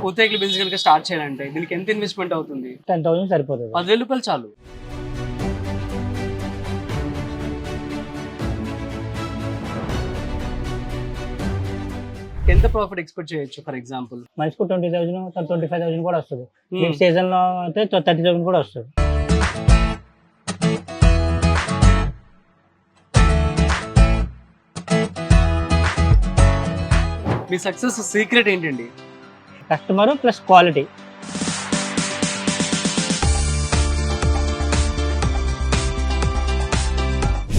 పూతరేకుల business కనుక start చేయాలంటే దీనికి ఎంత ఇన్వెస్ట్మెంట్ అవుతుంది? 10,000 సరిపోతుంది. 10,000 రూపాయలు చాలు. ఎంత ప్రాఫిట్ ఎక్స్పెక్ట్ చేయొచ్చు? ఫర్ ఎగ్జాంపుల్ మనిషికి 20,000 25,000 కూడా వస్తుంది. ఈ సీజన్ లో అయితే 30,000 కూడా వస్తుంది. మీ సక్సెస్ సీక్రెట్ ఏంటండి? Customer plus quality.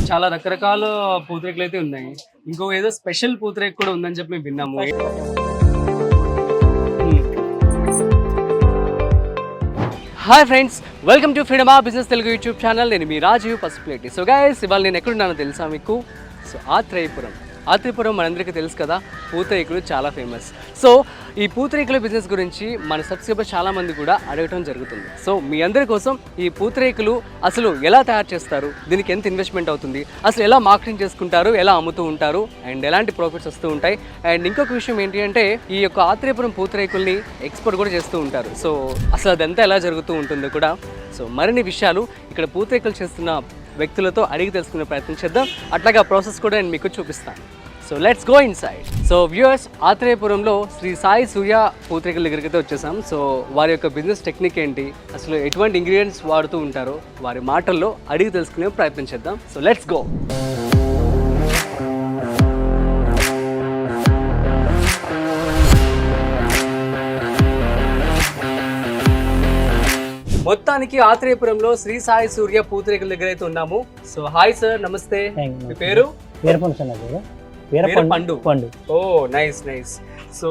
చాలా రకరకాల పూతరేకులు అయితే ఉన్నాయి. ఇంకో ఏదో స్పెషల్ పూతరేకు కూడా ఉందని చెప్పి మేము విన్నాము. Hi friends, welcome to freedom business Telugu YouTube channel. నేను మీ రాజీవ్ పసుపులేటి. సో గైస్, ఇవాళ నేను ఎక్కడున్నానో తెలుసా మీకు? సో ఆత్రేయపురం మనందరికీ తెలుసు కదా, పూతరేకులు చాలా ఫేమస్. సో ఈ పూతరేకుల బిజినెస్ గురించి మన సబ్స్క్రైబర్స్ చాలామంది కూడా అడగటం జరుగుతుంది. సో మీ అందరి కోసం ఈ పూతరేకులు అసలు ఎలా తయారు చేస్తారు, దీనికి ఎంత ఇన్వెస్ట్మెంట్ అవుతుంది, అసలు ఎలా మార్కెటింగ్ చేసుకుంటారు, ఎలా అమ్ముతూ ఉంటారు, అండ్ ఎలాంటి ప్రాఫిట్స్ వస్తూ ఉంటాయి, అండ్ ఇంకొక విషయం ఏంటి అంటే ఈ యొక్క ఆత్రేయపురం పూతరేకుల్ని ఎక్స్పోర్ట్ కూడా చేస్తూ ఉంటారు. సో అసలు అదంతా ఎలా జరుగుతూ ఉంటుందో కూడా, సో మరిన్ని విషయాలు ఇక్కడ పూతరేకులు చేస్తున్న వ్యక్తులతో అడిగి తెలుసుకునే ప్రయత్నం చేద్దాం. అట్లాగే ఆ ప్రాసెస్ కూడా నేను మీకు చూపిస్తాను. So let's go inside. So viewers, ఆత్రేయపురంలో శ్రీ సాయి సూర్య పూతరేకుల దగ్గరికి అయితే వచ్చేసాం. సో వారి యొక్క బిజినెస్ టెక్నిక్ ఏంటి, అసలు ఎటువంటి ఇంగ్రీడియంట్స్ వాడుతూ ఉంటారో వారి మాటల్లో అడిగి తెలుసుకునే ప్రయత్నం చేద్దాం. So let's go. మొత్తానికి ఆత్రేయపురంలో శ్రీ సాయి సూర్య పూతరేకుల దగ్గర అయితే ఉన్నాము. సో హాయ్ సార్, నమస్తే. మీ పేరు? వీరపండు. ఓ నైస్. సో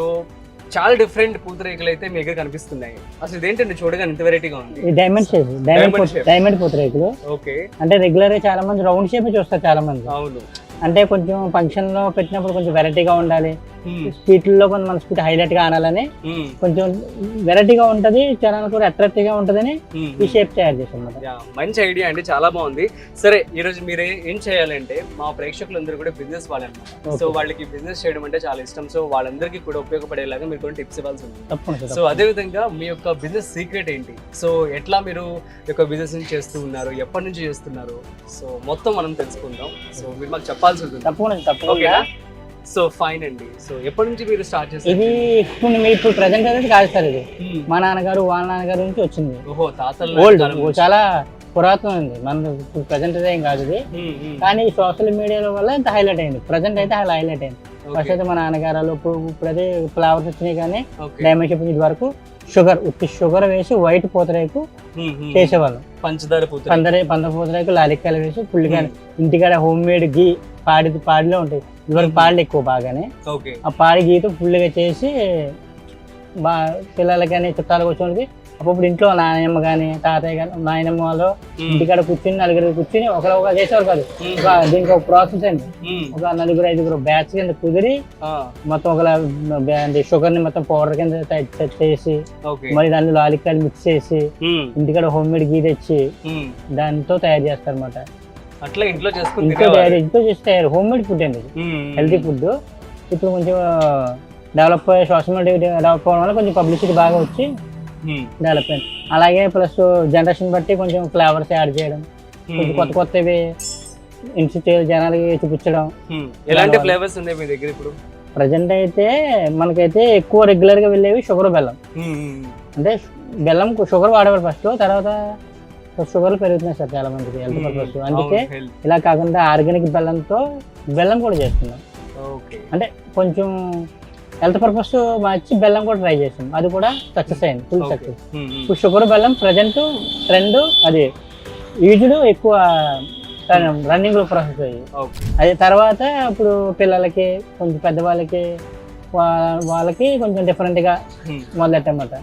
చాలా డిఫరెంట్ పూతరేకులు అయితే మీ దగ్గర కనిపిస్తున్నాయి. అసలు ఇదేంటండి చూడగానే ఇంత వెరైటీగా ఉంది? డైమండ్ పూతరేకులు. ఓకే. అంటే రెగ్యులర్ గా చాలా మంది రౌండ్ షేప్ చూస్తారు చాలా మంది. అవును. అంటే కొంచెం ఫంక్షన్ లో పెట్టినప్పుడు కొంచెం వెరైటీగా ఉండాలి, స్వీట్ లో కొంచెం మన స్వీట్ హైలైట్ గా ఆనాలని కొంచెం వెరైటీగా ఉంటది, జనాలు కూడా అట్రాక్టివ్ గా ఉంటదని ఈ షేప్ తయారు చేసాం. మంచి ఐడియా అండి, చాలా బాగుంది. సరే, ఈ రోజు మీరు ఏం చేయాలంటే మా ప్రేక్షకులందరూ కూడా బిజినెస్ వాళ్ళన్నమాట. సో వాళ్ళకి బిజినెస్ చేయడం అంటే చాలా ఇష్టం. సో వాళ్ళందరికీ కూడా ఉపయోగపడేలాగా మీరు కొన్ని టిప్స్ ఇవ్వాల్సి ఉంది. సో అదే విధంగా మీ యొక్క బిజినెస్ సీక్రెట్ ఏంటి, సో ఎట్లా మీరు యొక్క బిజినెస్ నుంచి చేస్తూ ఉన్నారు, ఎప్పటి నుంచి చేస్తున్నారు, సో మొత్తం మనం తెలుసుకుందాం. సో మీరు మాకు చెప్పాల్సి ఉంటుంది. తప్పకుండా. సో ఫైన్ అండి. సో ఎప్పటి నుంచి మీరు స్టార్ట్ చేస్తారు? ఇది ఇప్పుడు ప్రెసెంట్ అనేది కాదు సార్, ఇది మా నాన్నగారు వాళ్ళ నాన్నగారు నుంచి వచ్చింది. ఓహో, తాతలు. ఓల్డ్, చాలా పురాతనం ఉంది. మన ఇప్పుడు ప్రెసెంట్ ఏం కాదు ఇది, కానీ సోషల్ మీడియాలో వల్ల ఇంత హైలైట్ అయింది. ప్రెసెంట్ అయితే అలా హైలైట్ అయింది. ఫస్ట్ అయితే మా నాన్నగారు ఇప్పుడైతే ఫ్లవర్స్ వచ్చినాయి, కానీ డైమండ్ షేప్ ఇది వరకు షుగర్ వేసి వైట్ పూతరేకు చేసేవాళ్ళం. పంచదార పూతరేకు లాలిక్కాయలు వేసి పుల్లిగా ఇంటికాడ హోమ్ మేడ్ గీ పాడిలో ఉంటాయి. ఇదివరకు పాడలు ఎక్కువ బాగానే, ఆ పాడి గీతో ఫుల్గా చేసి పిల్లలకి కానీ చుట్టాలకు వచ్చేవాళ్ళకి అప్పుడు ఇంట్లో నాయనమ్మ కానీ తాతయ్య కానీ నాయనమ్మ వాళ్ళు ఇంటికాడ కూర్చుని నలుగురు కూర్చుని ఒకరు చేసేవారు కాదు. దీనికి ఒక ప్రాసెస్ అండి, ఒక 4-5 బ్యాచ్ కింద కుదిరి మొత్తం ఒక షుగర్ ని మొత్తం పౌడర్ కింద చేసి మరి దాన్ని లాలిక్కాయలు మిక్స్ చేసి ఇంటికాడ హోమ్ మేడ్ గీ తెచ్చి దాంతో తయారు చేస్తారు అన్నమాట. అట్లా ఇంట్లో చేస్తే హోమ్ మేడ్ ఫుడ్ అండి, హెల్తీ ఫుడ్. ఇప్పుడు కొంచెం డెవలప్ సోషల్ మీడియా డెవలప్ అవ్వడం వల్ల కొంచెం పబ్లిసిటీ బాగా వచ్చి డెవలప్ అయింది. అలాగే ప్లస్ జనరేషన్ బట్టి కొంచెం ఫ్లేవర్స్ యాడ్ చేయడం, కొంచెం కొత్తవి జనాలకి చూపించడం. ఎలాంటి ఫ్లేవర్స్ ఉన్నాయి మీ దగ్గర ఇప్పుడు? ప్రజెంట్ అయితే మనకైతే ఎక్కువ రెగ్యులర్ గా వెళ్ళేవి షుగర్, బెల్లం. అంటే బెల్లం షుగర్ వాడేవారు ఫస్ట్, తర్వాత షుగర్లు పెరుగుతున్నాయి సార్ చాలా మందికి హెల్త్ పర్పస్. అందుకే ఇలా కాకుండా ఆర్గానిక్ బెల్లం కూడా చేస్తున్నాం. అంటే కొంచెం హెల్త్ పర్పస్ మార్చి బెల్లం కూడా ట్రై చేసాం, అది కూడా సక్సెస్ అయింది, ఫుల్ సక్సెస్. ఇప్పుడు షుగర్ బెల్లం ప్రజెంట్ ట్రెండ్, అది యూజ్డ్ ఎక్కువ రన్నింగ్ లో ప్రాసెస్ అయ్యి. అది తర్వాత ఇప్పుడు పిల్లలకి కొంచెం పెద్దవాళ్ళకి వాళ్ళకి కొంచెం డిఫరెంట్ గా మొదలెట్టమాట.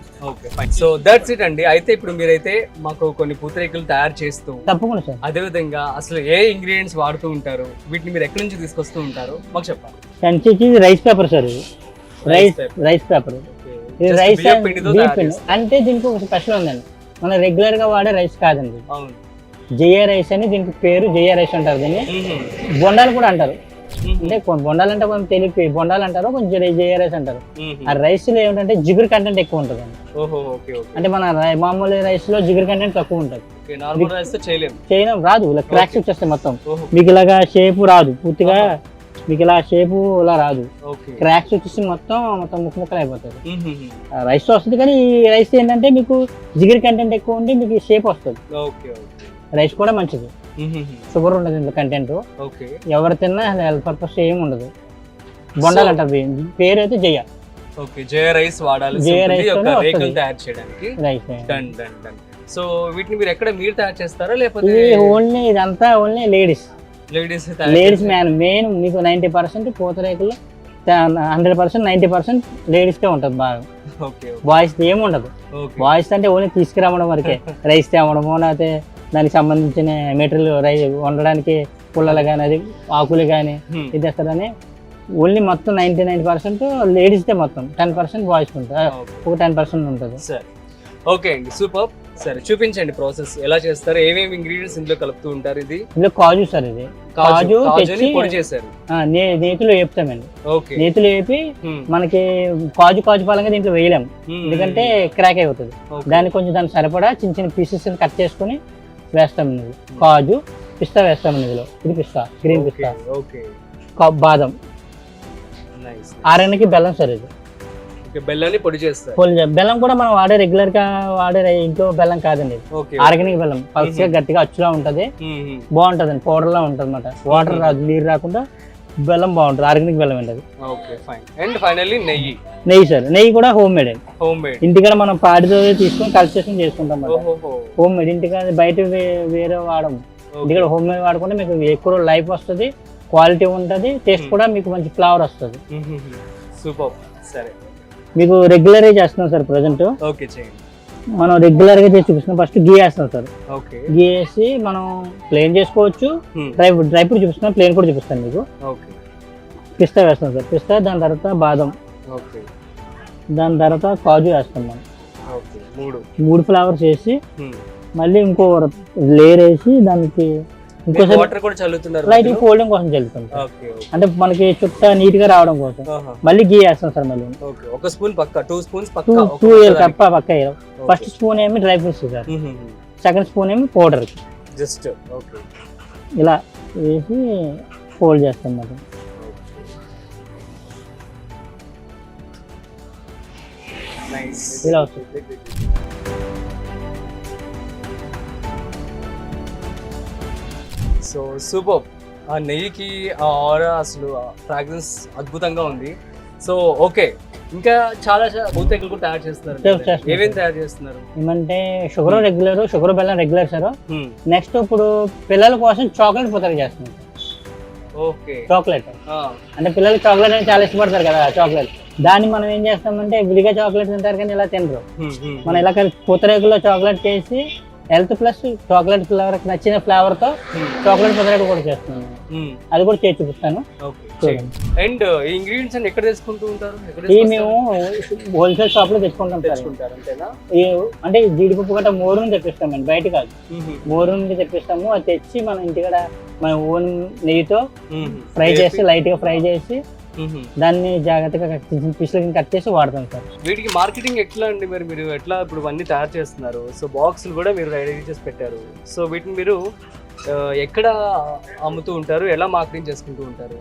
సో దట్స్ ఇట్ అండి. అయితే ఇప్పుడు మీరైతే మాకు కొన్ని పూతరేకులు తయారు చేస్తూ, తప్పకుండా సార్, అదే విధంగా అసలు ఏ ఇంగ్రీడియంట్స్ వాడుతూ ఉంటారు, వీటిని మీరు ఎక్కడి నుంచి తీసుకొస్తూ ఉంటారు మాకు చెప్పాలి. రైస్ పేపర్ సార్, ఇది రైస్ పేపర్. రైస్ అంటే దీనికి ఒక స్పెషల్ ఉందండి, మన రెగ్యులర్ గా వాడే రైస్ కాదండి. జయ రైస్ అని దీనికి పేరు, జయ రైస్ అంటారు. దీన్ని బొండాలు కూడా అంటారు. అంటే బొండాలు అంటే కొంచెం తెలిపి బొండాలు అంటారు, కొంచెం జయ రైస్ అంటారు. ఆ రైస్ లో ఏమిటంటే జిగురు కంటెంట్ ఎక్కువ ఉంటుంది అండి. అంటే మన మామూలు రైస్ లో జిగురు కంటెంట్ తక్కువ ఉంటుంది. చేయడం రాదు, ఇలా క్రాక్స్ వచ్చేస్తాయి మొత్తం. మీకు ఇలాగా షేప్ రాదు పూర్తిగా, మీకు ఇలా షేపు ఇలా రాదు, క్రాక్స్ వచ్చేసి మొత్తం ముక్కలు అయిపోతుంది. రైస్ వస్తుంది కానీ ఈ రైస్ ఏంటంటే మీకు జిగురు కంటెంట్ ఎక్కువ ఉండి మీకు షేప్ వస్తుంది. రైస్ కూడా మంచిది, షుగర్ ఉండదు ఇందులో కంటెంట్. ఎవరు తిన్నా హెల్త్ పర్పస్ ఏమి ఉండదు. బొండాలు అంటారు, పేరు అయితే జయ. జయ రైస్ వాడాలి జయ రైస్ తయారు చేయడానికి. సో వీటిని మీరు ఎక్కడ మీరు తయారు చేస్తారా లేకపోతే ఓన్లీ ఇదంతా ఓన్లీ లేడీస్ మెయిన్ మీకు 90% పూతరేకులు 100% 90% లేడీస్ కే ఉంటుంది బాగా. బాయ్స్ ఏమి ఉండదు. బాయ్స్ అంటే ఓన్లీ తీసుకురావడం వరకే, రైస్ తేవడము లేకపోతే దానికి సంబంధించిన మెటీరియల్ వండడానికి పుల్లలు కానీ అది ఆకులు కానీ ఇది తెస్తారని ఓన్లీ మొత్తం 99% లేడీస్దే, మొత్తం 10% బాయ్స్ ఉంటుంది, ఒక 10% ఉంటుంది. ఓకే అండి, సూపర్. సరే చూపించండి ప్రాసెస్ ఎలా చేస్తారు, ఏమేమి ఇంగ్రీడియంట్స్ ఇందులో కలుపుతూ ఉంటారు. ఇందులో కాజు సార్, ఇది కాజు పొడి చేశారు, నేతిలో వేపుతామండి. నేతిలో వేపి మనకి కాజు పరంగా దీంట్లో వేయలేము, ఎందుకంటే క్రాక్ అయిపోతుంది. దాన్ని కొంచెం దాన్ని సరిపడా చిన్న చిన్న పీసెస్ కట్ చేసుకుని వేస్తాం. కాజు పిస్తా వేస్తాం ఇందులో. ఇది పిస్తా, గ్రీన్ పిస్తా, బాదం, ఆరెంజ్కి బెల్లం సార్. ఇది బెల్లాన్ని పొడి చేస్తారు. బెల్లం కూడా మనం రెగ్యులర్ గా వాడే ఇంట్లో బెల్లం కాదండి, ఆర్గానిక్ బెల్లం. పల్చగా గట్టిగా అచ్చులా ఉంటది, బాగుంటది, పౌడర్ లా ఉంటది అనమాట. వాటర్ రాదు, నీరు రాకుండా బెల్లం బాగుంటది, ఆర్గానిక్ బెల్లం ఏంటది. నెయ్యి సార్, నెయ్యి కూడా హోమ్ మేడ్ అండి. ఇంటికాడ మనం పాడితో తీసుకొని కల్చేషన్ చేసుకుంటాం. హోమ్ మేడ్, ఇంటికాడ బయట వేరే వాడము. ఇంటికాడ హోమ్ మేడ్ వాడుకుంటే మీకు ఎక్కువ లైఫ్ వస్తుంది, క్వాలిటీ ఉంటది, టేస్ట్ కూడా మీకు మంచి ఫ్లేవర్ వస్తుంది. సూపర్. సరే, మీకు రెగ్యులర్ గా చేస్తున్నాం సార్ ప్రజెంట్. మనం రెగ్యులర్ గా చేసి చూపిస్తున్నాం. ఫస్ట్ గీ వేస్తాం సార్. గీ వేసి మనం ప్లేన్ చేసుకోవచ్చు, డ్రై ఫ్రూట్ చూపిస్తున్నాం, ప్లేన్ కూడా చూపిస్తాను మీకు. పిస్తా వేస్తాం సార్, పిస్తా, దాని తర్వాత బాదం, దాని తర్వాత కాజు వేస్తాం మనం. 3 ఫ్లేవర్స్ వేసి మళ్ళీ ఇంకో లేయర్ వేసి దానికి ఇంకోసారి లైట్ ఫోల్డింగ్ కోసం చల్లుతాం, అంటే మనకి చుట్టా నీట్ గా రావడం కోసం. మళ్ళీ గీ వేస్తాం సార్. మళ్ళీ ఒక స్పూన్ పక్క, 2 స్పూన్స్ పక్క. ఫస్ట్ స్పూన్ ఏమి dry fruits sir, second spoon ఏమి పౌడర్. జస్ట్ ఇలా వేసి ఫోల్డ్ చేస్తాం మరి. ఇలా వస్తుంది. So super. ఆ నెయ్యికి ఆ ఆరా అసలు ఫ్రాగ్రెన్స్ అద్భుతంగా ఉంది. సో ఓకే, ఇంకా చాలా పూతరేకులు కూడా తయారు చేస్తున్నారు. ఏమేమి తయారు చేస్తున్నారు? ఏమంటే షుగర్ రెగ్యులర్, షుగర్ బెల్లం రెగ్యులర్ సార్. నెక్స్ట్ ఇప్పుడు పిల్లల కోసం చాక్లెట్ పూతరేకు చేస్తున్నాం. ఓకే, చాక్లెట్ అంటే పిల్లలు చాక్లెట్ అని చాలా ఇష్టపడతారు కదా, చాక్లెట్. దాన్ని మనం ఏం చేస్తామంటే విడిగా చాక్లెట్ తింటారు కానీ ఇలా తినరు. మనం ఇలా పూతరేకులో చాక్లెట్ చేసి హెల్త్ ప్లస్ చాక్లెట్ ఫ్లేవర్ నచ్చిన ఫ్లేవర్ తో చాక్లెట్ పూతరేకు కూడా చేస్తున్నాను. అది కూడా చేసి చూపిస్తాను. అండ్ ఈ ఇంగ్రీడియంట్స్ అన్ని ఎక్కడ తెచ్చుకుంటూ ఉంటారు? మేము హోల్సేల్ షాప్ లో తెచ్చుకుంటాం. అంటే జీడిపప్పు గట్రా మోరు నుంచి తెప్పిస్తామండి, బయట కాదు. మోరు నుంచి తెప్పిస్తాము. అది తెచ్చి మనం ఇంటికాడ మన ఓన్ నెయ్యితో ఫ్రై చేసి, లైట్ గా ఫ్రై చేసి దాన్ని జాగ్రత్తగా పీసులు కట్ చేసి వాడతాం సార్. వీటికి మార్కెటింగ్ ఎట్లా అండి? మీరు ఎట్లా ఇప్పుడు అన్ని తయారు చేస్తున్నారు? సో బాక్సులు కూడా మీరు రెడీ చేసి పెట్టారు. సో వీటిని మీరు ఎక్కడ అమ్ముతూ ఉంటారు, ఎలా మార్కెటింగ్ చేసుకుంటూ ఉంటారు?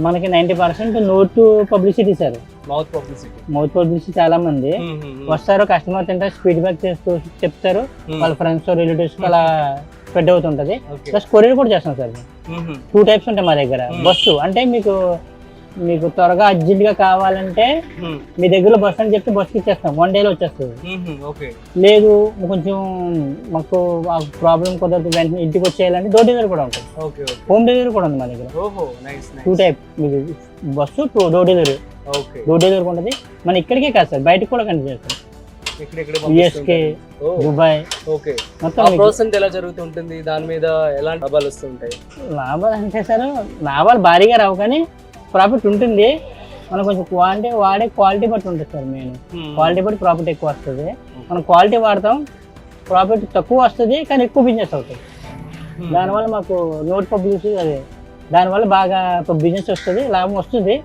మనకి 90% note publicity sir. Mouth publicity చాలా మంది వస్తారు, కస్టమర్ తింటారు, ఫీడ్బ్యాక్ చేస్తూ చెప్తారు, వాళ్ళ ఫ్రెండ్స్ రిలేటివ్స్ అలా స్ప్రెడ్ అవుతుంటది. ప్లస్ కొరియర్ కూడా చేస్తాం సార్. 2 టైప్స్ ఉంటాయి మా దగ్గర. బస్సు అంటే మీకు త్వరగా అర్జెంట్ గా కావాలంటే మీ దగ్గర బస్ అని చెప్తే బస్కి ఇచ్చేస్తాం, 1 డేలో వచ్చేస్తుంది. లేదు కొంచెం మాకు ప్రాబ్లం కుదరదు, వెంటనే ఇంటికి వచ్చేయాలంటే డోర్ డెలివరీ కూడా ఉంటుంది. హోమ్ డెలివరీ కూడా ఉంది మా దగ్గర. 2 టైప్, మీకు bus, door delivery. Door delivery ఉంటుంది. మన ఇక్కడికే కాదు సార్, బయటకు కూడా కంటిన్యూ చేస్తాం. యుఎస్కే, దుబాయ్. మొత్తం ఎలా జరుగుతుంటుంది? దాని మీద ఎలాంటి లాభాలు వస్తుంటాయి? లాభాలు అంటే సార్ లాభాలు భారీగా రావు కానీ ప్రాఫిట్ ఉంటుంది. మనం కొంచెం వాడే క్వాలిటీ బట్టి ఉంటుంది సార్. మెయిన్ క్వాలిటీ బట్టి ప్రాఫిట్ ఎక్కువ వస్తుంది. మనం క్వాలిటీ వాడతాం, ప్రాఫిట్ తక్కువ వస్తుంది కానీ ఎక్కువ బిజినెస్ అవుతుంది. దానివల్ల మాకు నోట్ పబ్లిసిటీ అదే దానివల్ల బాగా బిజినెస్ వస్తుంది, లాభం వస్తుంది.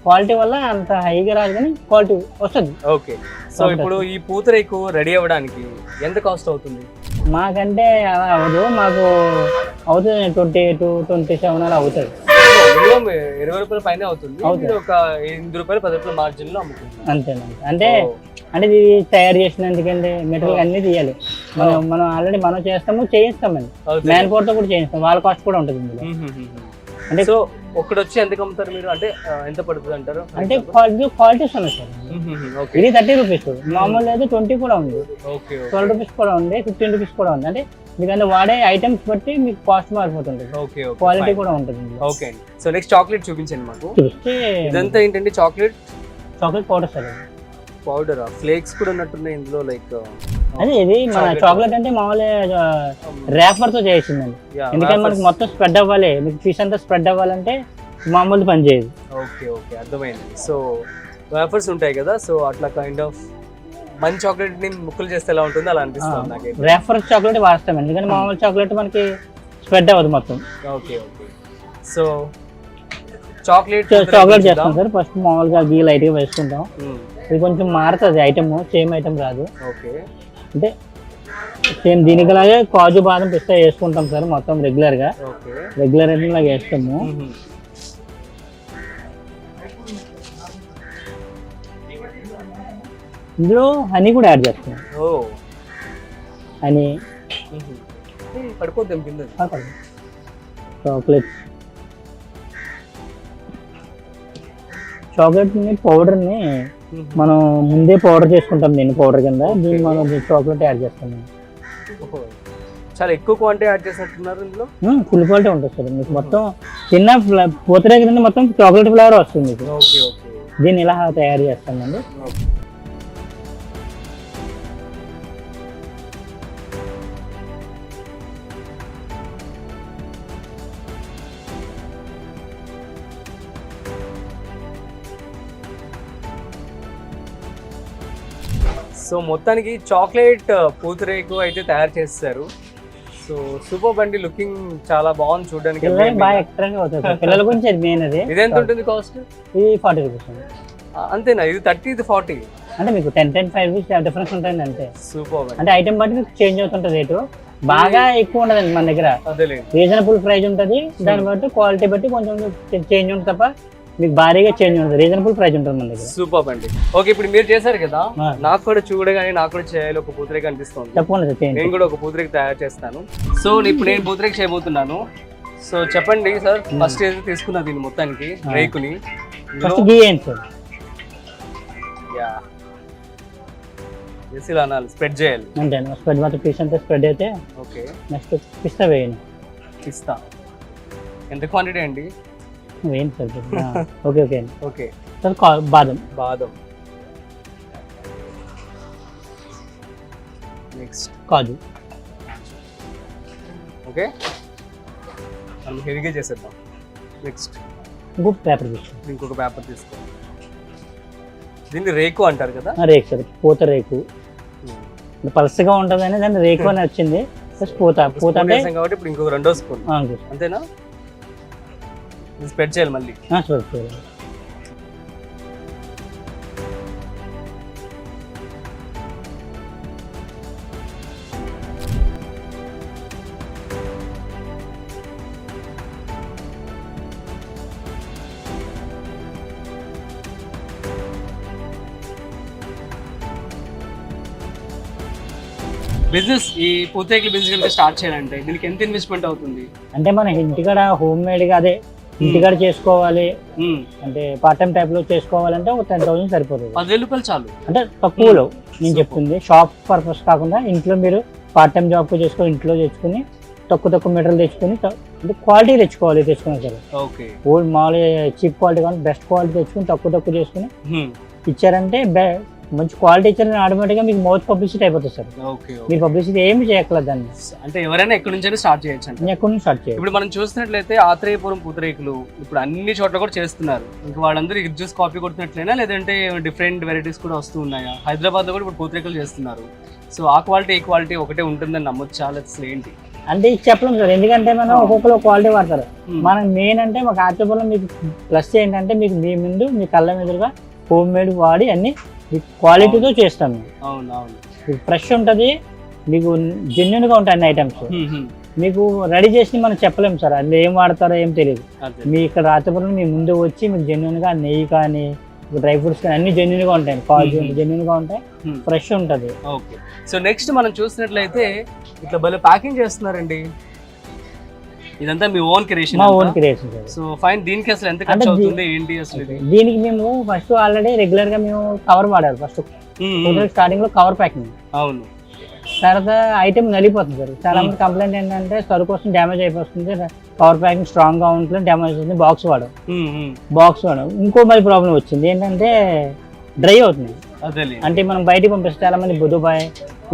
క్వాలిటీ వల్ల అంత హైగా రాదు కానీ క్వాలిటీ వస్తుంది. ఓకే. సో ఇప్పుడు ఈ పూతరేకు రెడీ అవ్వడానికి ఎంత కాస్ట్ అవుతుంది? మాకంటే అలా అవ్వదు, మాకు అవుతుంది 22-27 అలా అవుతుంది. మినిమం 20 రూపాయల పైన అవుతుంది. ఒక 8 రూపాయలు 10 రూపాయల మార్జిన్ లో అమ్ముకుంటాం. అంతేనండి. అంటే ఇది తయారు చేసినందుకంటే మెటీరియల్ అన్ని తీయాలి. మనం ఆల్రెడీ మనం చేయిస్తామండి, మ్యాన్ పవర్ తో కూడా చేయిస్తాం, వాళ్ళ కాస్ట్ కూడా ఉంటుంది ఇందులో. అంటే సో ఒక్కడు వచ్చి ఎంత అమ్ముతారు మీరు? అంటే ఎంత పడుతుంది అంటారు? అంటే క్వాలిటీస్ ఉన్నాయి సార్. ఇది 30 రూపీస్, మామూలు అయితే 20 కూడా ఉంది, 12 రూపీస్ కూడా ఉంది, 15 రూపీస్ కూడా ఉంది. అంటే మీకు వాడే ఐటమ్స్ బట్టి మీకు కాస్ట్ మారిపోతుంది, క్వాలిటీ కూడా ఉంటుంది. ఓకే. సో నెక్స్ట్ చాక్లెట్ చూపించండి మాకు. ఇదంతా ఏంటంటే చాక్లెట్ పౌడర్ సార్. పౌడరా? ఫ్లేక్స్ కూడా ఉన్నట్టున్నాయి ఇందులో. లైక్ అదే ఇది మన చాక్లెట్ అంటే మామూలుగా రేఫర్ తో చేసిందండి. ఎందుకంటే మనకి మొత్తం స్ప్రెడ్ అవ్వాలి, మీకు పీస్ అంతా స్ప్రెడ్ అవ్వాలంటే మామూలు పని చేయదు. ఓకే ఓకే, అర్థమైంది. సో వేఫర్స్ ఉంటాయి కదా, సో అట్లా కైండ్ ఆఫ్ మంచి చాక్లెట్ ని ముక్కలు చేస్తే ఎలా ఉంటుంది అలా అనిపిస్తుంది నాకు. రేఫర్ చాక్లెట్ వాడతాం ఎందుకంటే మామూలు చాక్లెట్ మనకి స్ప్రెడ్ అవ్వదు మొత్తం. Okay okay. సో చాక్లెట్ చేస్తాం సార్. ఫస్ట్ మామూలుగా గీ లైట్ గా వేసుకుంటాం. ఇది కొంచెం మారుతుంది ఐటమ్, సేమ్ ఐటమ్ రాదు. ఓకే. అంటే సేమ్ దీనికిలాగే కాజు బాదం పిస్తా వేసుకుంటాం సార్ మొత్తం రెగ్యులర్ గా. రెగ్యులర్ ఐటమ్ లాగా వేస్తాము. ఇందులో హనీ కూడా యాడ్ చేస్తాం. హనీ చాక్లెట్ ని పౌడర్ ని మనం ముందే పౌడర్ చేసుకుంటాం, దీన్ని పౌడర్ కింద. దీన్ని మనం చాక్లెట్ యాడ్ చేస్తాం. చాలా ఎక్కువ క్వాంటిటీ యాడ్ చేసినట్టున్నారు ఇందులో. ఫుల్ క్వాలిటీ ఉంటుంది సార్. మీకు మొత్తం చిన్న పూతరేకు కింద మొత్తం చాక్లెట్ ఫ్లేవర్ వస్తుంది మీకు. దీన్ని ఇలా తయారు చేస్తామండి. సో మొత్తానికి చాక్లెట్ పూతరేకు అయితే తయారు చేస్తారు. సో సూపర్ బండి, లుకింగ్ చాలా బాగుంది చూడడానికి. బాగా ఎక్స్ట్రాగా అవుతుంది పిల్లల గురించి. అది మెయిన్. అది ఇది ఎంత ఉంటుంది కాస్ట్? ఇది 40 రూపీస్. అంతేనా? ఇది 30, ఇది 40. అంటే మీకు 10-5 రూపీస్ డిఫరెన్స్ ఉంటుంది అంతే. సూపర్. అంటే ఐటమ్ బట్టి మీకు చేంజ్ అవుతుంటుంది రేటు. బాగా ఎక్కువ ఉండదండి మన దగ్గర, రీజనబుల్ ప్రైస్ ఉంటుంది. దాన్ని బట్టి క్వాలిటీ బట్టి కొంచెం చేంజ్ ఉంటుంది తప్ప మీకు భారీగా చేంజ్ ఉంటుంది. రీజనబుల్ ప్రైస్ ఉంటుంది మన దగ్గర. సూపర్ అండి. ఓకే, ఇప్పుడు మీరు చేశారు కదా, నాకు కూడా చూడగానే నాకు కూడా చేయాలి ఒక పూతరేకు అనిపిస్తుంది. తప్పకుండా నేను కూడా ఒక పూతరేకు తయారు చేస్తాను. సో ఇప్పుడు నేను పూతరేకు చేయబోతున్నాను. సో చెప్పండి సార్, ఫస్ట్ ఏదైతే తీసుకున్నా దీన్ని మొత్తానికి రేకుని ఫస్ట్ గీ వేయండి సార్. ఇలా అనాలి, స్ప్రెడ్ చేయాలి అంటే స్ప్రెడ్ మాత్రం పీస్ అంతా స్ప్రెడ్ అయితే. ఓకే. నెక్స్ట్ పిస్తా వేయండి. పిస్తా ఎంత క్వాంటిటీ అండి? వేయండి సార్. ఓకే ఓకే అండి. ఓకే సార్ బాదం. బాదం నెక్స్ట్ కాజు. ఓకే, మనం హెవీగా చేసేద్దాం. నెక్స్ట్ ఇంకొక పేపర్ తీసుకోండి. ఇంకొక పేపర్ తీసుకో. దీన్ని రేకు అంటారు కదా? రేకు సార్, పూత రేకు. పలసగా ఉంటుంది అని దాన్ని రేకు అని వచ్చింది. పూత అంటే కాబట్టి ఇప్పుడు ఇంకొక 2 స్పూన్ అంతేనా? స్ప్రెడ్ చేయాలి మళ్ళీ. స్ప్రెడ్ చేయాలి. బిజినెస్, ఈ పూతరేకుల బిజినెస్ కనుక స్టార్ట్ చేయాలంటే దీనికి ఎంత ఇన్వెస్ట్మెంట్ అవుతుంది? అంటే మన ఇంటికాడ హోమ్ మేడ్ గా అదే ఇంటికాడ చేసుకోవాలి అంటే పార్ట్ టైం టైప్ లో చేసుకోవాలంటే ఒక 10,000 సరిపోతుంది. 10,000 రూపాయలు చాలు. అంటే తక్కువలో నేను చెప్తుంది. షాప్ పర్పస్ కాకుండా ఇంట్లో మీరు పార్ట్ టైం జాబ్ చేసుకొని ఇంట్లో తెచ్చుకుని తక్కువ మెటీరియల్ తెచ్చుకొని అంటే క్వాలిటీ తెచ్చుకున్నా సరే. ఓకే. ఓల్డ్ మామూలుగా చీప్ క్వాలిటీ కానీ బెస్ట్ క్వాలిటీ తెచ్చుకుని తక్కువ చేసుకుని ఇచ్చారంటే మంచి క్వాలిటీ ఇచ్చారని ఆటోమేటిక్గా మీకు మౌత్ పబ్లిసిటీ అయిపోతుంది సార్. మీరు పబ్లిసిటీ ఏమి చేయక్కర్లేదు దాన్ని. అంటే ఎవరైనా ఎక్కడి నుంచి స్టార్ట్ చేయొచ్చు. ఎక్కడి నుంచి స్టార్ట్ చేయాలి. ఇప్పుడు మనం చూసినట్లయితే ఆత్రేయపురం పూతరేకులు ఇప్పుడు అన్ని చోట్ల కూడా చేస్తున్నారు. ఇంకా వాళ్ళందరూ ఇది చూసి కాపీ కొడుతున్నట్లయినా లేదంటే డిఫరెంట్ వెరైటీస్ కూడా వస్తూ ఉన్నాయా? హైదరాబాద్ లో కూడా ఇప్పుడు పూతరేకులు చేస్తున్నారు. సో ఆ క్వాలిటీ ఈ క్వాలిటీ ఒకటే ఉంటుందని నమ్మొచ్చా, అసలు ఏంటి? అంటే ఇది చెప్పలేము సార్, ఎందుకంటే మనం ఒక్కొక్కరు క్వాలిటీ వాడతారు. మనం మెయిన్ అంటే మాకు ఆత్రేయపురం మీకు ప్లస్ ఏంటంటే మీకు మీ ముందు మీ కళ్ళ మీదుగా హోమ్ మేడ్ వాడి అన్ని క్వాలిటీతో చేస్తాం మేము. మీకు ఫ్రెష్ ఉంటుంది, మీకు జెన్యున్గా ఉంటాయి అన్ని ఐటమ్స్. మీకు రెడీ చేసి మనం చెప్పలేము సార్, అందులో ఏం వాడతారో ఏం తెలియదు. మీ ఇక్కడ ఆత్రేయపురం మీ ముందు వచ్చి మీకు జెన్యున్గా నెయ్యి కానీ డ్రై ఫ్రూట్స్ కానీ అన్ని జెన్యున్గా ఉంటాయి, కాజు జెన్యున్గా ఉంటాయి, ఫ్రెష్ ఉంటుంది. ఓకే. సో నెక్స్ట్ మనం చూసినట్లయితే ఇట్లా భలే ప్యాకింగ్ చేస్తున్నారండి, ఇదంతా మీ ఓన్ క్రియేషన్? మా ఓన్ క్రియేషన్. So fine. దీనికి అసలు ఎంత ఖర్చు అవుతుంది ఏంటి అసలు ఇది? దీనికి మేము ఫస్ట్ ఆల్రెడీ రెగ్యులర్ గా మేము కవర్ వాడారు. ఫస్ట్ స్టార్టింగ్ లో కవర్ ప్యాకింగ్. అవును. తర్వాత ఐటమ్ నలిపోతుంది సార్. చాలా మంది కంప్లైంట్ ఏంటంటే సరుకు కోసం డ్యామేజ్ అయిపోతుంది, కవర్ ప్యాకింగ్ స్ట్రాంగ్ గా ఉంటుంది, డ్యామేజ్ అవుతుంది, బాక్స్ వాడడం. ఇంకో మరి ప్రాబ్లం వచ్చింది ఏంటంటే డ్రై అవుతుంది. అంటే మనం బయటికి పంపిస్తే చాలా మంది దుబాయ్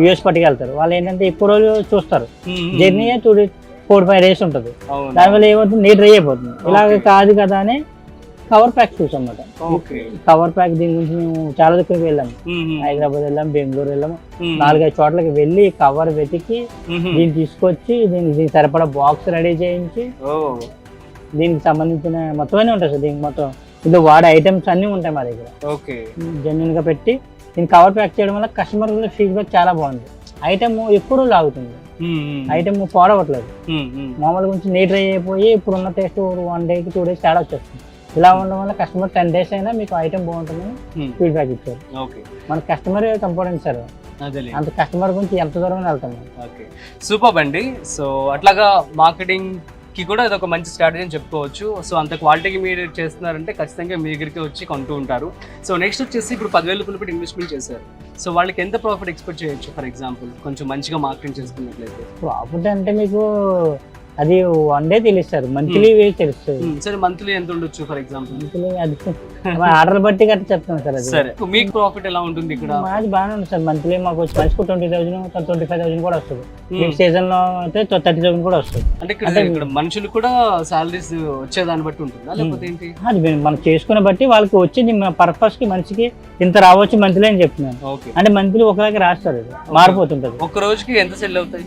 యూఎస్ పట్టుకెళ్తారు, వాళ్ళు ఏంటంటే ఎక్కువ రోజులు చూస్తారు, జర్నీ 4-5 days ఉంటుంది, దానివల్ల ఏమవుతుంది నీట్ డ్రై అయిపోతుంది. ఇలాగ కాదు కదా అని కవర్ ప్యాక్ చూసాం అన్నమాట. కవర్ ప్యాక్ దీని గురించి మేము చాలా దగ్గరికి వెళ్ళాము, హైదరాబాద్ వెళ్ళాము, బెంగళూరు వెళ్ళాము, 4-5 చోట్లకి వెళ్ళి కవర్ వెతికి దీన్ని తీసుకొచ్చి దీనికి సరిపడా బాక్స్ రెడీ చేయించి దీనికి సంబంధించిన మొత్తం అన్నీ ఉంటాయి సార్. దీనికి మొత్తం ఇందులో వాడే ఐటమ్స్ అన్నీ ఉంటాయి మా దగ్గర. జెన్యున్ గా పెట్టి దీన్ని కవర్ ప్యాక్ చేయడం వల్ల కస్టమర్ ఫీడ్బ్యాక్ చాలా బాగుంది. ఐటమ్ ఎప్పుడు లాగుతుంది, ఐటమ్ పాడవట్లేదు, మామూలుగా కొంచెం నీట్ డ్రై అయిపోయి ఇప్పుడున్న టేస్ట్ 1 day కి 2 days తేడా వచ్చేస్తుంది. ఇలా ఉండడం వల్ల కస్టమర్ 10 days అయినా మీకు ఐటమ్ బాగుంటుందని ఫీడ్బ్యాక్ ఇచ్చారు. మన కస్టమర్ ఇంపార్టెంట్ సార్, అంత కస్టమర్ గురించి ఎంత దూరం వెళ్తాము. సూపర్ అండి. సో అట్లాగా మార్కెటింగ్ కి కూడా ఇది ఒక మంచి స్ట్రాటజీ అని చెప్పుకోవచ్చు. సో అంత క్వాలిటీకి మీరు చేస్తున్నారంటే ఖచ్చితంగా మీ దగ్గరికి వచ్చి కొంటూ ఉంటారు. సో నెక్స్ట్ వచ్చేసి ఇప్పుడు 10,000 రూపాయలు పెట్టి ఇన్వెస్ట్మెంట్ చేశారు, సో వాళ్ళకి ఎంత ప్రాఫిట్ ఎక్స్పెక్ట్ చేయొచ్చు? ఫర్ ఎగ్జాంపుల్ కొంచెం మంచిగా మార్కెటింగ్ చేసుకున్నట్లయితే ప్రాఫిట్ అంటే మీకు అది 1 day తెలుస్తారు, మంత్లీ తెలుస్తుంది. సరే, మంత్లీ ఎంత ఉండొచ్చు ఫర్ ఎగ్జాంపుల్? మంత్లీ అది ఆర్డర్ బట్టి గట్రా చెప్తాను సార్. అది సరే, మీకు ప్రాఫిట్ ఎలా ఉంటుంది ఇక్కడ? మాది బాగానే ఉంది సార్. మంత్లీ మాకు వచ్చి మంచిగా 20,000 25,000 కూడా వస్తుంది. సీజన్ లో అయితే 30,000 కూడా వస్తుంది. అంటే ఇక్కడ మనుషులు కూడా సాలరీస్ వచ్చేదాన్ని బట్టి ఉంటుందా లేకపోతే ఏంటి? అది మనం చేసుకునే బట్టి వాళ్ళకి వచ్చి పర్పస్ కి మనిషికి ఇంత రావచ్చు మంత్లీ అని చెప్తున్నాను. అంటే మంత్లీ ఒకలాగే రాస్తారు, మారిపోతుంటది. ఒక రోజుకి ఎంత సెల్ అవుతాయి?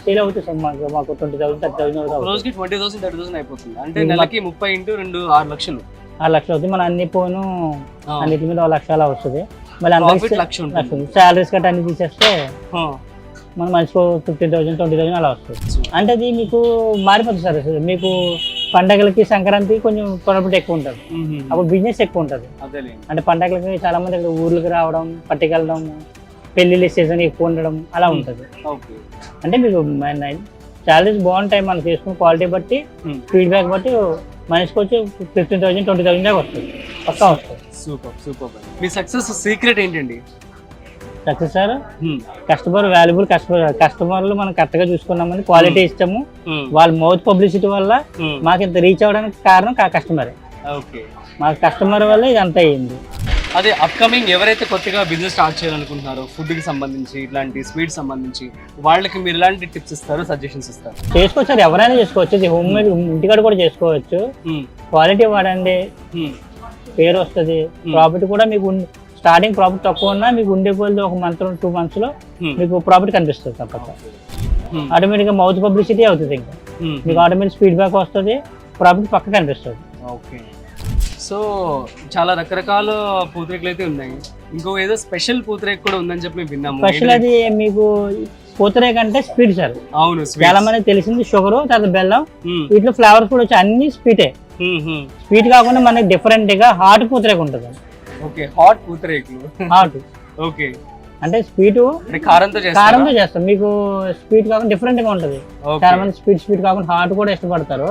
సేల్ అవుతుంది సార్ మాకు 20,000 30,000 రోజుకి 20,000 30,000 అయిపోతుంది. అంటే నెలకి 30 × 2 6 లక్షలు. 6 లక్షలు అవుతుంది. మన అన్ని పోను అన్నిటి మీద 1 లక్ష అలా వస్తుంది. మళ్ళీ శాలరీస్ కట్ అన్ని తీసేస్తే మనం మంచిగా 15,000 20,000 అలా వస్తుంది. అంటే అది మీకు మారిపోతుంది సార్. మీకు పండగలకి సంక్రాంతికి కొంచెం ప్రాఫిట్ ఎక్కువ ఉంటుంది, అప్పుడు బిజినెస్ ఎక్కువ ఉంటుంది. అంటే పండగలకి చాలా మంది ఇక్కడ ఊర్లకి రావడం, పట్టుకెళ్ళడం, పెళ్లిళ్ళ సీజన్ ఎక్కువ ఉండడం అలా ఉంటుంది. అంటే మీకు శాలరీస్ బాగుంటాయి, మనం చేసుకున్న క్వాలిటీ బట్టి ఫీడ్బ్యాక్ బట్టి మనిషికి వచ్చి 15,000 20,000 దాకా వస్తుంది, పక్కా వస్తుంది. సూపర్. మీ సక్సెస్ సీక్రెట్ ఏంటండి? సక్సెస్ సార్ కస్టమర్ వాల్యుబుల్ కస్టమర్లు మనం కరెక్ట్ గా చూసుకున్నామని క్వాలిటీ ఇస్తాము. వాళ్ళ మౌత్ పబ్లిసిటీ వల్ల మాకు ఇంత రీచ్ అవ్వడానికి కారణం కస్టమరే. మాకు కస్టమర్ వల్ల ఇదంతా అయ్యింది. అదే అప్కమింగ్ ఎవరైతే కొత్తగా బిజినెస్ స్టార్ట్ చేయాలనుకుంటున్నారో ఫుడ్కి సంబంధించి ఇట్లాంటి స్వీట్స్ సంబంధించి వాళ్ళకి మీరు ఎలాంటి టిప్స్ ఇస్తారు, సజెషన్స్ ఇస్తారు? చేసుకోవచ్చు సార్, ఎవరైనా చేసుకోవచ్చు. ఇది హోమ్ మేడ్ ఇంటికాడ కూడా చేసుకోవచ్చు. క్వాలిటీ వాడండి, పేరు వస్తుంది. ప్రాఫిట్ కూడా మీకు స్టార్టింగ్ ప్రాఫిట్ తక్కువ ఉన్నా మీకు ఉండే కొద్ది ఒక మంత్ 2 months లో మీకు ప్రాఫిట్ కనిపిస్తుంది తప్పక. ఆటోమేటిక్ గా మౌత్ పబ్లిసిటీ అవుతుంది, ఇంకా మీకు ఆటోమేటిక్ ఫీడ్బ్యాక్ వస్తుంది, ప్రాఫిట్ పక్క కనిపిస్తుంది. ఓకే. సో చాలా రకరకాల పూతరేకులు అయితే ఉన్నాయి, ఇంకో ఏదో స్పెషల్ పూతరేకు కూడా ఉందని చెప్పి విన్నాము. స్పెషల్ అది మీకు పూతరేకు అంటే స్వీట్ సార్. అవును, చాలా మంది తెలిసింది షుగర్, తర్వాత బెల్లం, వీటిలో ఫ్లేవర్స్ కూడా వచ్చి అన్ని స్వీటే. స్వీట్ కాకుండా మనకి డిఫరెంట్ గా హాట్ పూతరేకు ఉంటుంది. ఓకే, హాట్ పూతరేకులు. హాట్ ఓకే, అంటే స్వీట్ కారంతో చేస్తాం. మీకు స్వీట్ కాకుండా డిఫరెంట్ గా ఉంటది. చాలా మంది స్వీట్ కాకుండా హాట్ కూడా ఇష్టపడతారు.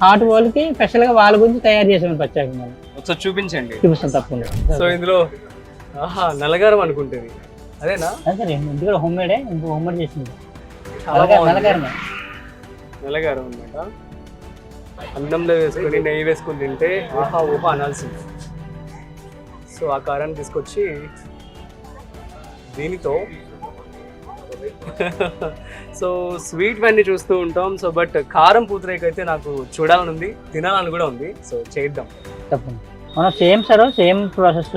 హాట్ వాళ్ళకి స్పెషల్ గా వాళ్ళ గురించి తయారు చేసాము ప్రత్యేకంగా. ఒకసారి చూపించండి. చూపిస్తాం తప్పకుండా. సో ఇందులో నల్లగారం అనుకుంటుంది, అదేనా? సరే, ఇంటికి హోమ్ మేడే, ఇంకో హోమ్ మేడ్ చేసింది నల్లగారం అన్నమాట. అన్నంలో వేసుకొని నెయ్యి వేసుకొని తింటే ఆహా ఊహా అనాల్సింది. సో ఆ కారాన్ని తీసుకొచ్చి దీనితో సో స్వీట్ అన్ని చూస్తూ ఉంటాం. సో బట్ కారం పూతరేకు అయితే నాకు చూడాలని ఉంది, తినాలని కూడా ఉంది. సో చేద్దాం. తప్పకుండా. మనం same sir, same process.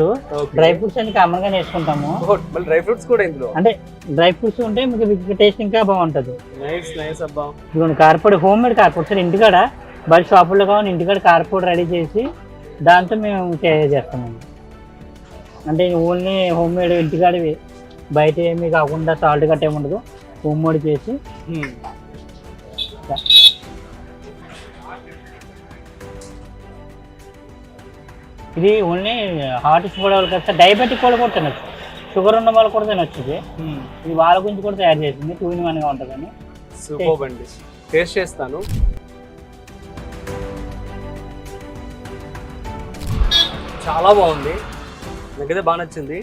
Dry fruits అన్ని కామన్ గా వేసుకుంటాము. మళ్ళీ డ్రై ఫ్రూట్స్ కూడా ఇందులో అంటే డ్రై ఫ్రూట్స్ ఉంటే మీకు టేస్ట్ ఇంకా బాగుంటది. నైస్ అబ్బా. ఇదిగోండి కార్పొడి, హోమ్ మేడ్ కార్పొడి సార్. ఇంటికాడ బయట షాపుల్లో కావాలి, ఇంటికాడ కార్పొడి రెడీ చేసి దాంతో మేము చేస్తామండి. అంటే ఓన్లీ హోమ్ మేడ్ ఇంటికాడవి, బయట ఏమీ కాకుండా సాల్ట్ గట్ట ఏమి ఉండదు, హోమ్ మేడ్ చేసి. ఇది ఓన్లీ హార్ట్ కూడా వాళ్ళు కదా సార్, డయాబెటిక్ వాళ్ళు కూడా తినచ్చు, షుగర్ ఉన్న వాళ్ళు కూడా తినచ్చు. ఇది వాళ్ళ గురించి కూడా తయారు చేసింది, 2 in 1 గా ఉంటుందని. సూపర్ అండి, టేస్ట్ చేస్తాను. చాలా బాగుంది, నాకైతే బాగా నచ్చింది.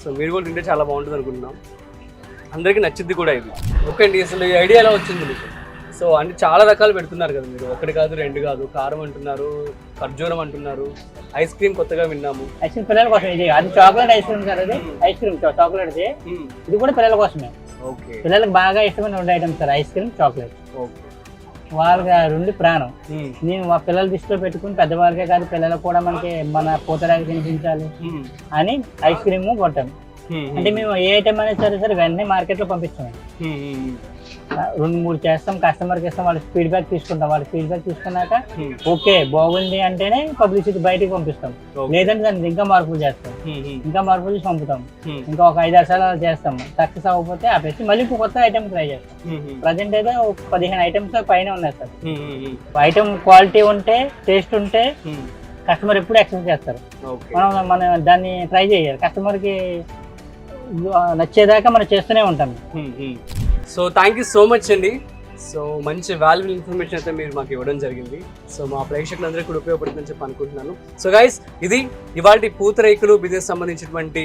సో మీరు కూడా తింటే చాలా బాగుంటుంది అనుకుంటున్నాం, అందరికీ నచ్చింది కూడా ఇది. ఓకే అండి, అసలు ఈ ఐడియా ఎలా వచ్చింది మీకు? సో అంటే చాలా రకాలు పెడుతున్నారు కదా మీరు, 1 కాదు 2 కాదు, కారం అంటున్నారు, ఖర్జూరం అంటున్నారు, ఐస్ క్రీమ్ కొత్తగా విన్నాము. ఐస్ క్రీమ్ పిల్లల కోసం, ఇది అది చాక్లెట్ ఐస్ క్రీమ్ సార్. అది ఐస్ క్రీమ్ చాక్లెట్, ఇది కూడా పిల్లల కోసమే. ఓకే, పిల్లలకు బాగా ఇష్టమైన 2 items sir, ice cream, chocolate. Okay, వాళ్ళకి 2 ప్రాణం. నేను మా పిల్లల దృష్టిలో పెట్టుకుని, పెద్దవాళ్ళకే కాదు పిల్లలకు కూడా మనకి మన పూతరాకి తినిపించాలి అని ఐస్ క్రీమ్ కొట్టాము. అంటే మేము ఏ ఐటమ్ అనేది సరే వెంటనే మార్కెట్ లో పంపిస్తాం. 2-3 చేస్తాం, కస్టమర్కి ఇస్తాం, వాళ్ళ ఫీడ్బ్యాక్ తీసుకుంటాం. వాళ్ళ ఫీడ్బ్యాక్ తీసుకున్నాక ఓకే బాగుంది అంటేనే పబ్లిసిటీ బయటకు పంపిస్తాం. లేదంటే దాన్ని ఇంకా మార్పులు చేస్తాం, ఇంకా మార్పులు చేసి పంపుతాం. ఇంకా ఒక 5-6 సార్లు చేస్తాం. సక్సెస్ అవ్వకపోతే ఆపేసి మళ్ళీ కొత్త ఐటమ్ ట్రై చేస్తాం. ప్రజెంట్ అయితే 15 ఐటమ్స్ పైన ఉన్నాయి సార్. ఐటమ్ క్వాలిటీ ఉంటే, టేస్ట్ ఉంటే కస్టమర్ ఎప్పుడు యాక్సెప్ట్ చేస్తారు. మనం దాన్ని ట్రై చేయాలి, కస్టమర్కి నచ్చేదాకా మనం చేస్తూనే ఉంటాం. So thank you so much అండి. సో మంచి వాల్యుబుల్ ఇన్ఫర్మేషన్ అయితే మీరు మాకు ఇవ్వడం జరిగింది. సో మా ప్రేక్షకులందరికీ కూడా ఉపయోగపడుతుందని చెప్పి అనుకుంటున్నాను. సో గైస్, ఇది ఇవాళ పూతరేకులు బిజినెస్ సంబంధించినటువంటి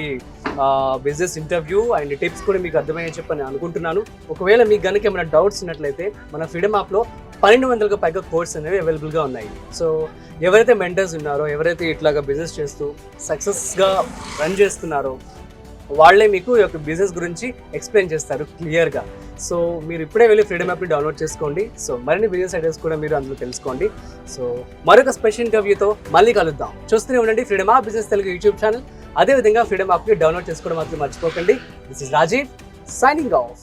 బిజినెస్ ఇంటర్వ్యూ అండ్ టిప్స్ కూడా మీకు అర్థమయ్యని చెప్పి నేను అనుకుంటున్నాను. ఒకవేళ మీకు కనుక ఏమైనా డౌట్స్ ఉన్నట్లయితే మన ఫ్రీడమ్ యాప్లో 1200కు పైగా కోర్స్ అనేవి అవైలబుల్గా ఉన్నాయి. సో ఎవరైతే మెంటర్స్ ఉన్నారో, ఎవరైతే ఇట్లాగా బిజినెస్ చేస్తూ సక్సెస్గా రన్ చేస్తున్నారో వాళ్ళే మీకు ఈ యొక్క బిజినెస్ గురించి ఎక్స్ప్లెయిన్ చేస్తారు క్లియర్గా. సో మీరు ఇప్పుడే వెళ్ళి ఫ్రీడమ్ యాప్ని డౌన్లోడ్ చేసుకోండి. సో మరిన్ని బిజినెస్ ఐడియాస్ కూడా మీరు అందులో తెలుసుకోండి. సో మరొక స్పెషల్ ఇంటర్వ్యూతో మళ్ళీ కలుద్దాం. చూస్తూనే ఉండండి Freedom App business Telugu YouTube channel. అదేవిధంగా ఫ్రీడమ్ యాప్ని డౌన్లోడ్ చేసుకోవడం మాత్రం మర్చిపోకండి. This is Rajiv signing of.